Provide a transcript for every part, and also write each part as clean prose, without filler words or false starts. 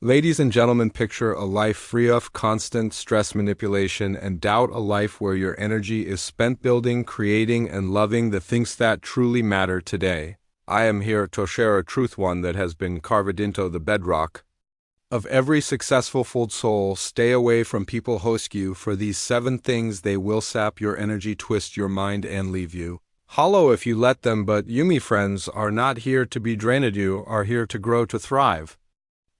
Ladies and gentlemen, picture a life free of constant stress, manipulation, and doubt, a life where your energy is spent building, creating, and loving the things that truly matter today. I am here to share a truth, one that has been carved into the bedrock of every successful full soul. Stay away from people who host you, for these 7 things they will sap your energy, twist your mind, and leave you hollow if you let them. But you, me friends, are not here to be drained. You are here to grow, to thrive,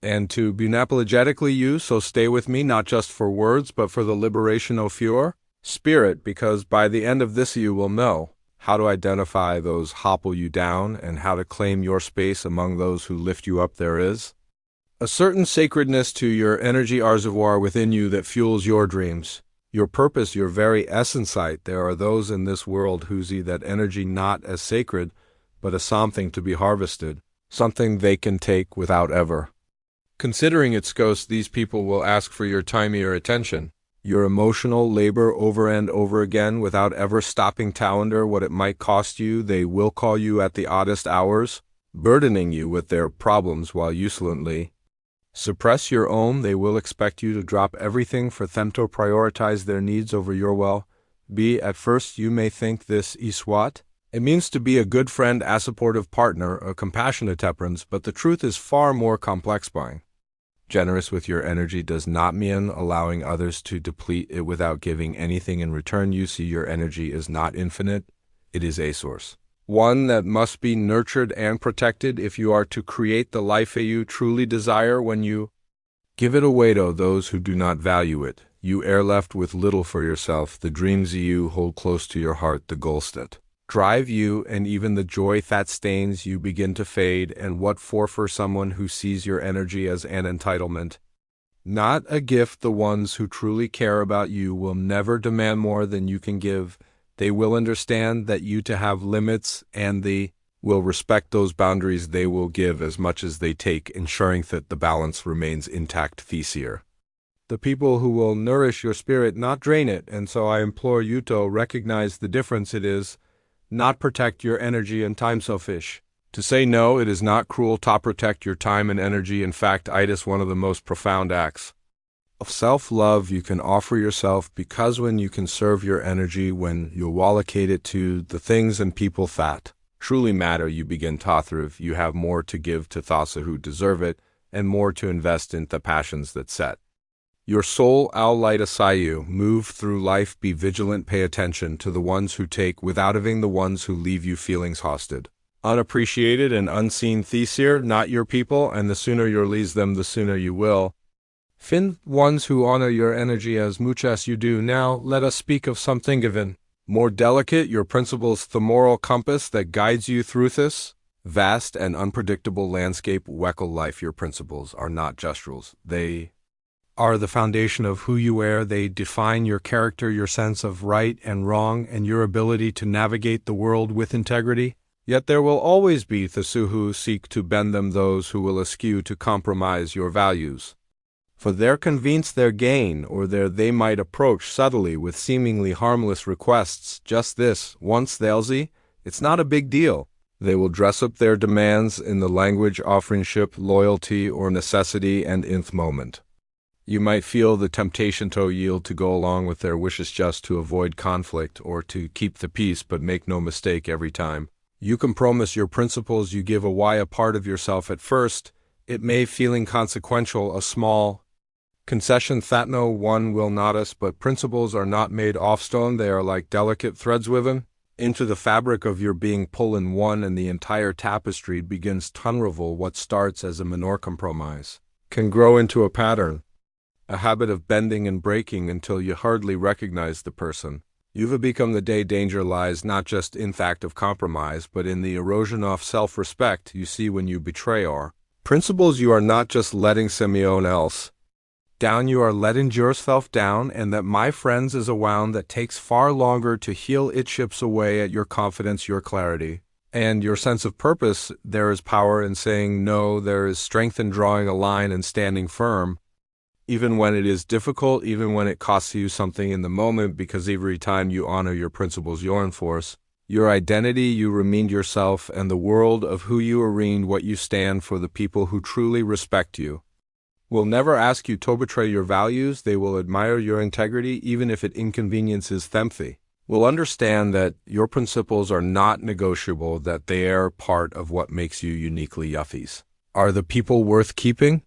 and to be unapologetically you. So stay with me, not just for words, but for the liberation of your spirit, because by the end of this you will know how to identify those hopple you down and how to claim your space among those who lift you up. There is a certain sacredness to your energy reservoir within you that fuels your dreams, your purpose, your very essence. There are those in this world who see that energy not as sacred, but as something to be harvested, something they can take without ever considering its ghost. These people will ask for your time, your attention, your emotional labor over and over again without ever stopping to wonder what it might cost you. They will call you at the oddest hours, burdening you with their problems while you silently suppress your own. They will expect you to drop everything for them to prioritize their needs over your well-being. At first you may think this is what it means to be a good friend, a supportive partner, a compassionate temperance, but the truth is far more complex. Being generous with your energy does not mean allowing others to deplete it without giving anything in return. You see, your energy is not infinite. It is a source, one that must be nurtured and protected if you are to create the life you truly desire. When you give it away to those who do not value it, you are left with little for yourself. The dreams you hold close to your heart, the goals that drive you, and even the joy that stains you begin to fade. And what for someone who sees your energy as an entitlement, not a gift? The ones who truly care about you will never demand more than you can give. They will understand that you to have limits, and they will respect those boundaries. They will give as much as they take, ensuring that the balance remains intact. These are the people who will nourish your spirit, not drain it. And so I implore you to recognize the difference. It is not protect your energy and time selfish. To say no, it is not cruel to protect your time and energy. In fact, it is one of the most profound acts of self-love you can offer yourself, because when you conserve your energy, when you allocate it to the things and people that truly matter, you begin to thrive. You have more to give to those who deserve it, and more to invest in the passions that set your soul light aside. You move through life, be vigilant, pay attention to the ones who take without having, the ones who leave you feelings hosted, unappreciated, and unseen. These are not your people, and the sooner you release them, the sooner you will find ones who honor your energy as much as you do. Now let us speak of something even more delicate, your principles, the moral compass that guides you through this vast and unpredictable landscape. Weckle life. Your principles are not just rules. They are the foundation of who you are. They define your character, your sense of right and wrong, and your ability to navigate the world with integrity. Yet there will always be those who seek to bend them, those who will eschew to compromise your values for their convenience, their gain, or they might approach subtly with seemingly harmless requests. Just this once they'll see it's not a big deal. They will dress up their demands in the language of friendship, loyalty, or necessity, and in the moment you might feel the temptation to yield, to go along with their wishes just to avoid conflict or to keep the peace. But make no mistake, every time you compromise your principles, you give away a part of yourself. At first, it may feel inconsequential, a small concession that no one will notice, but principles are not made of stone. They are like delicate threads woven into the fabric of your being. Pull in one, and the entire tapestry begins to unravel. What starts as a minor compromise can grow into a pattern, a habit of bending and breaking until you hardly recognize the person you've become. The day danger lies not just in fact of compromise, but in the erosion of self-respect. You see, when you betray your principles, you are not just letting someone else down, you are letting yourself down. And that, my friends, is a wound that takes far longer to heal. It chips away at your confidence, your clarity, and your sense of purpose. There is power in saying no. There is strength in drawing a line and standing firm, even when it is difficult, even when it costs you something in the moment, because every time you honor your principles, you enforce your identity, you remind yourself and the world of who you are, what you stand for, the people who truly respect you. will never ask you to betray your values. They will admire your integrity even if it inconveniences them. Will understand that your principles are not negotiable, that they are part of what makes you uniquely yuffies. Are the people worth keeping?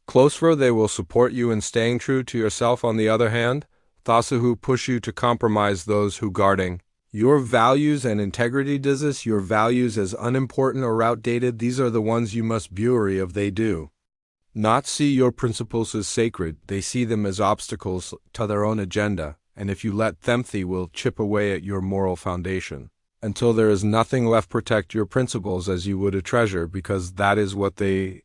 Closer, they will support you in staying true to yourself. On the other hand, those who push you to compromise, those who guarding your values and integrity, does this your values as unimportant or outdated, these are the ones you must be wary of. They do not see your principles as sacred, they see them as obstacles to their own agenda, and if you let them, they will chip away at your moral foundation until there is nothing left. Protect your principles as you would a treasure, because that is what they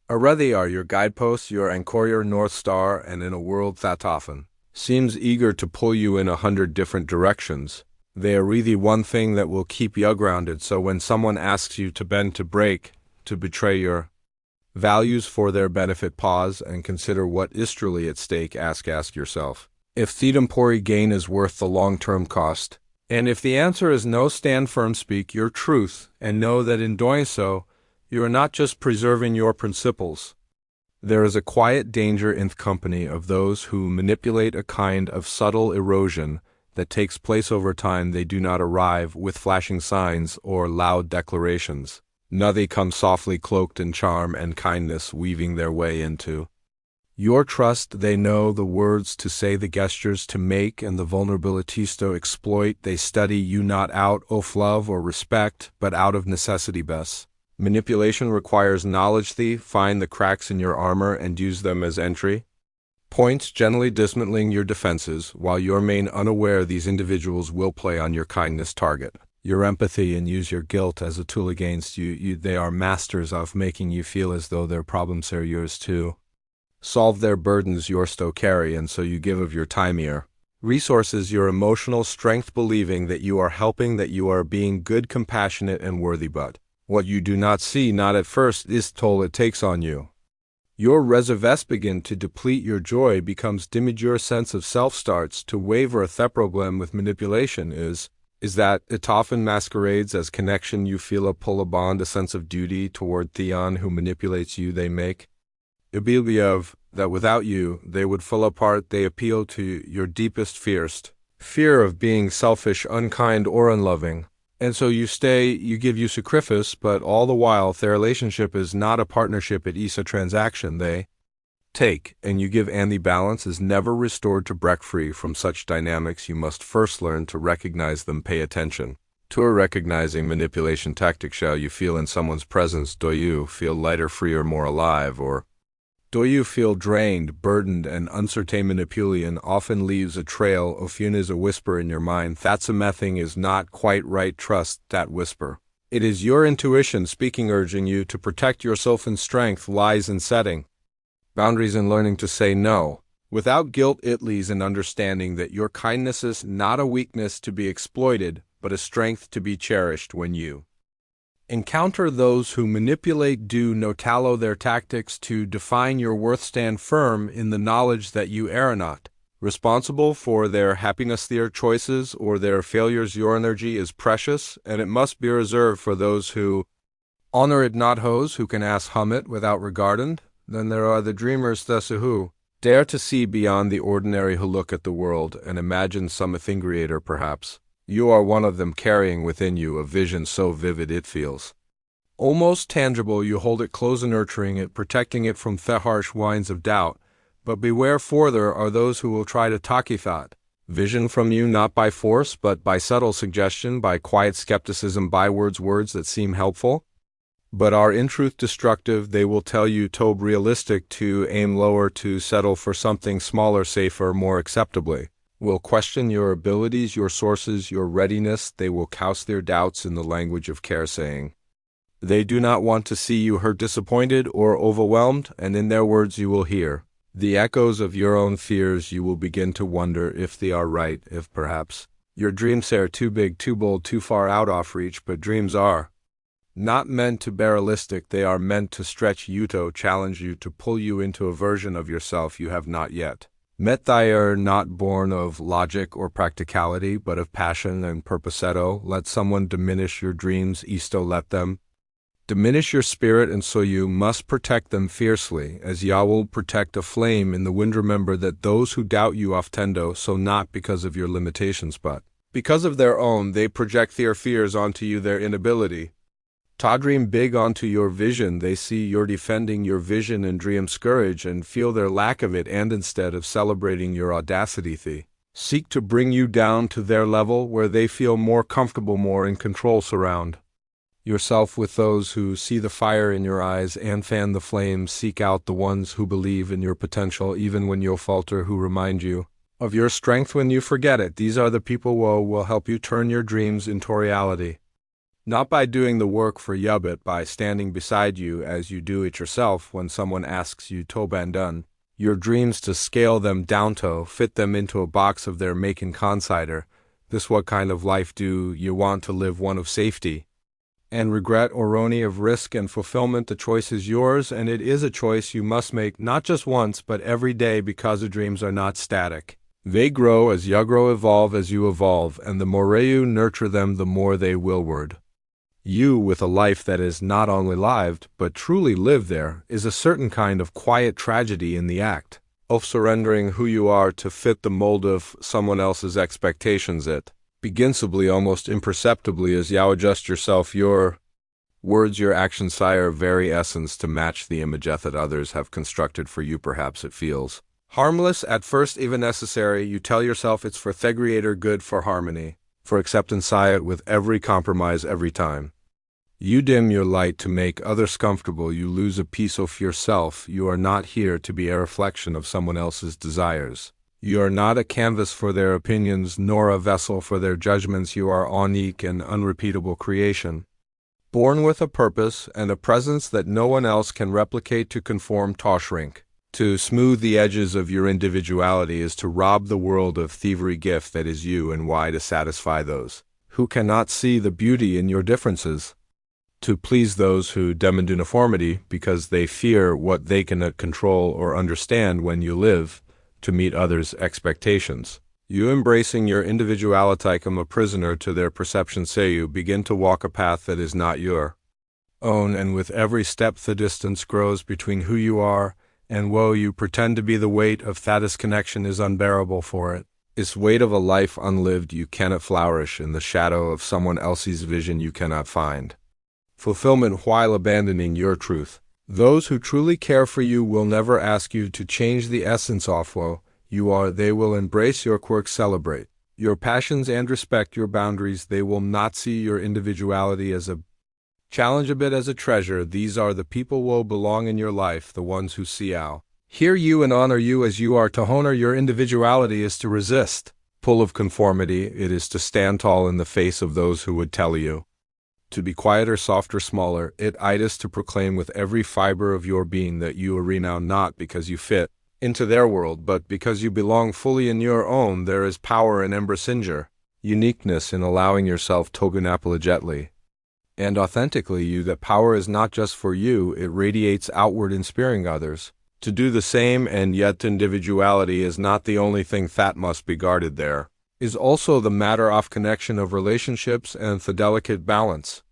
are. They are your guideposts, your anchor, your North Star, and in a world that often seems eager to pull you in 100 different directions, they are really one thing that will keep you grounded. So when someone asks you to bend, to break, to betray your values for their benefit, pause and consider what is truly at stake. Ask yourself if the temporary gain is worth the long-term cost. And if the answer is no, stand firm, speak your truth, and know that in doing so, you are not just preserving your principles. There is a quiet danger in the company of those who manipulate, a kind of subtle erosion that takes place over time. They do not arrive with flashing signs or loud declarations. No, they come softly, cloaked in charm and kindness, weaving their way into your trust. They know the words to say, the gestures to make, and the vulnerabilities to exploit. They study you not out of love or respect, but out of necessity. Best manipulation requires knowledge. Find the cracks in your armor and use them as entry points, gently dismantling your defenses. While you remain unaware, these individuals will play on your kindness, target your empathy, and use your guilt as a tool against you. They are masters of making you feel as though their problems are yours too. Solve their burdens yours to carry, and so you give of your time, your resources, your emotional strength, believing that you are helping, that you are being good, compassionate, and worthy. But what you do not see, not at first, is the toll it takes on you. Your reserves begin to deplete, your joy becomes dimmed, your sense of self starts to waver. The problem with manipulation is that it often masquerades as connection. You feel a pull, a bond, a sense of duty toward Theon who manipulates you. They make a believe of that without you they would fall apart. They appeal to your deepest fear of being selfish, unkind, or unloving. And so you stay, you give you sacrifice, but all the while their relationship is not a partnership, it is a transaction. They take and you give, and the balance is never restored. To break free from such dynamics, you must first learn to recognize them. Pay attention to a recognizing manipulation tactic. Shall you feel in someone's presence? Do you feel lighter, freer, more alive, or do you feel drained, burdened, and uncertain? Manipulation often leaves a trail of fun, is a whisper in your mind. That's a mething is not quite right. Trust that whisper. It is your intuition speaking, urging you to protect yourself, and strength lies in setting boundaries and learning to say no without guilt. It lies in understanding that your kindness is not a weakness to be exploited, but a strength to be cherished. When you encounter those who manipulate, do not allow their tactics to define your worth. Stand firm in the knowledge that you are not responsible for their happiness, their choices, or their failures. Your energy is precious, and it must be reserved for those who honor it, not those who can hum it without regarding. Then there are the dreamers, thus who dare to see beyond the ordinary, who look at the world and imagine some thing greater. Perhaps you are one of them, carrying within you a vision so vivid it feels almost tangible. You hold it close, nurturing it, protecting it from the harsh winds of doubt. But beware, for there are those who will try to take that vision from you, not by force, but by subtle suggestion, by quiet skepticism, by words that seem helpful, but are in truth destructive. They will tell you to be realistic, to aim lower, to settle for something smaller, safer, more acceptably. Will question your abilities, your sources, your readiness. They will cast their doubts in the language of care, saying they do not want to see you hurt, disappointed, or overwhelmed, and in their words you will hear the echoes of your own fears. You will begin to wonder if they are right, if perhaps your dreams are too big, too bold, too far out of reach. But dreams are not meant to be realistic. They are meant to stretch you, to challenge you, to pull you into a version of yourself you have not yet met. They are not born of logic or practicality, but of passion and purpose. Let someone diminish your dreams, let them Diminish your spirit, and so you must protect them fiercely, as Yah will protect a flame in the wind. Remember that those who doubt you often do so not because of your limitations, but because of their own. They project their fears onto you, their inability to dream big onto your vision. They see you're defending your vision and dream scourge and feel their lack of it, and instead of celebrating your audacity, they seek to bring you down to their level where they feel more comfortable, more in control. Surround yourself with those who see the fire in your eyes and fan the flames. Seek out the ones who believe in your potential even when you falter, who remind you of your strength when you forget it. These are the people who will help you turn your dreams into reality. Not by doing the work for you, but by standing beside you as you do it yourself when someone asks you to abandon your dreams, to scale them down, to fit them into a box of their making consider. This what kind of life do you want to live? One of safety and regret, or only of risk and fulfillment? The choice is yours, and it is a choice you must make not just once but every day, because the dreams are not static. They grow as you grow, evolve as you evolve, and the more you nurture them, the more they will word you. With a life that is not only lived, but truly lived, there is a certain kind of quiet tragedy in the act of surrendering who you are to fit the mold of someone else's expectations. It begins subtly, almost imperceptibly, as you adjust yourself, your words, your actions, sire very essence to match the image that others have constructed for you. Perhaps it feels harmless at first, even necessary. You tell yourself it's for the greater good, for harmony, for acceptance. Say it with every compromise. Every time you dim your light to make others comfortable, you lose a piece of yourself. You are not here to be a reflection of someone else's desires. You are not a canvas for their opinions, nor a vessel for their judgments. You are a unique and unrepeatable creation, born with a purpose and a presence that no one else can replicate. To conform, to shrink, to smooth the edges of your individuality is to rob the world of thievery gift that is you. And why? To satisfy those who cannot see the beauty in your differences, to please those who demand uniformity because they fear what they cannot control or understand. When you live to meet others' expectations, you embracing your individuality, come a prisoner to their perception. Say you begin to walk a path that is not your own, and with every step the distance grows between who you are and woe you pretend to be. The weight of that disconnection is unbearable, for it is weight of a life unlived. You cannot flourish in the shadow of someone else's vision. You cannot find fulfillment while abandoning your truth. Those who truly care for you will never ask you to change the essence of who you are. They will embrace your quirks, celebrate your passions, and respect your boundaries. They will not see your individuality as a challenge, a bit as a treasure. These are the people who will belong in your life, the ones who see how, hear you, and honor you as you are. To honor your individuality is to resist pull of conformity. It is to stand tall in the face of those who would tell you to be quieter, softer, smaller. It is to proclaim with every fiber of your being that you are renowned, not because you fit into their world, but because you belong fully in your own. There is power and embracinger, uniqueness in allowing yourself to unapologetically and authentically you. That power is not just for you, it radiates outward, inspiring others to do the same. And yet individuality is not the only thing that must be guarded. There is also the matter of connection, of relationships, and the delicate balance.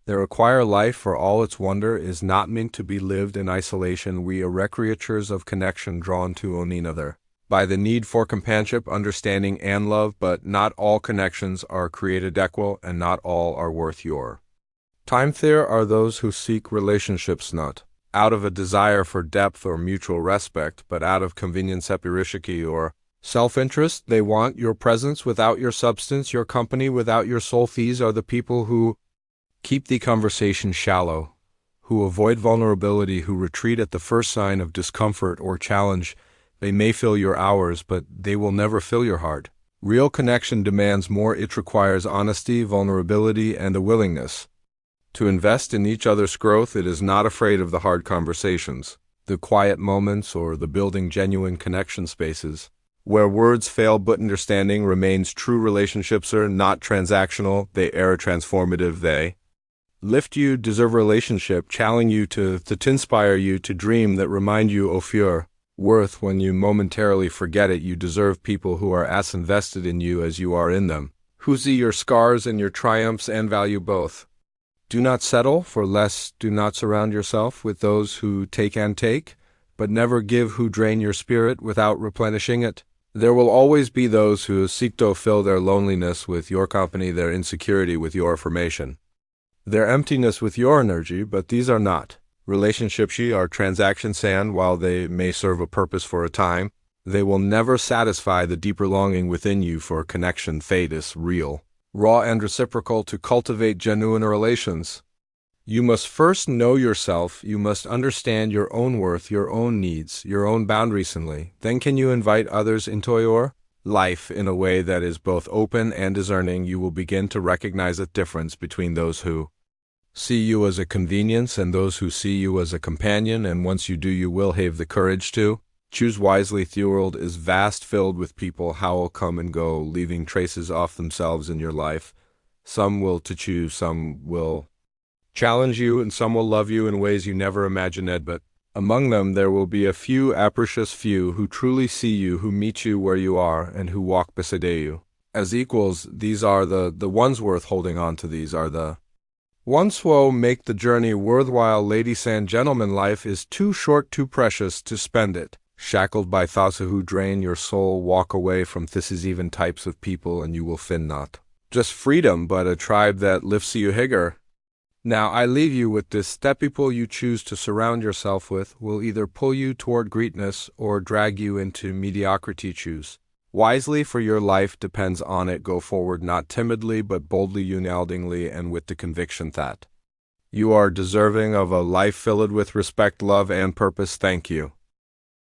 They require life, for all its wonder is not meant to be lived in isolation. We are creatures of connection, drawn to one another by the need for companionship, understanding, and love. But not all connections are created equal, and not all are worth your time. There are those who seek relationships not out of a desire for depth or mutual respect, but out of convenience, epirishiki, or self-interest. They want your presence without your substance, your company without your soul. These are the people who keep the conversation shallow, who avoid vulnerability, who retreat at the first sign of discomfort or challenge. They may fill your hours, but they will never fill your heart. Real connection demands more. It requires honesty, vulnerability, and a willingness to invest in each other's growth. It is not afraid of the hard conversations, the quiet moments, or the building genuine connection spaces where words fail but understanding remains. True relationships are not transactional, they are transformative. They lift you, deserve a relationship, challenge you to inspire you to dream, that remind you of your worth when you momentarily forget it. You deserve people who are as invested in you as you are in them, who see your scars and your triumphs and value both. Do not settle for less. Do not surround yourself with those who take and take, but never give who drain your spirit without replenishing it. There will always be those who seek to fill their loneliness with your company, their insecurity with your affirmation, their emptiness with your energy, but these are not relationships. Ye are transaction sand. While they may serve a purpose for a time, they will never satisfy the deeper longing within you for connection. Fate is real, raw and reciprocal. To cultivate genuine relations, you must first know yourself. You must understand your own worth, your own needs, your own boundaries. Then can you invite others into your life in a way that is both open and discerning. You will begin to recognize a difference between those who see you as a convenience and those who see you as a companion, and once you do, you will have the courage to choose wisely. The world is vast, filled with people how will come and go, leaving traces of themselves in your life. Some will to choose, some will challenge you, and some will love you in ways you never imagined, but among them there will be a few, precious few, who truly see you, who meet you where you are, and who walk beside you as equals. These are the ones worth holding on to. These are the ones who will make the journey worthwhile. Ladies and gentlemen, life is too short, too precious to spend it shackled by thoughts who drain your soul. Walk away from this is even types of people, and you will find not just freedom, but a tribe that lifts you higher. Now I leave you with this: the people you choose to surround yourself with will either pull you toward greatness or drag you into mediocrity. Choose wisely, for your life depends on it. Go forward, not timidly, but boldly, unyieldingly, and with the conviction that you are deserving of a life filled with respect, love, and purpose. Thank you.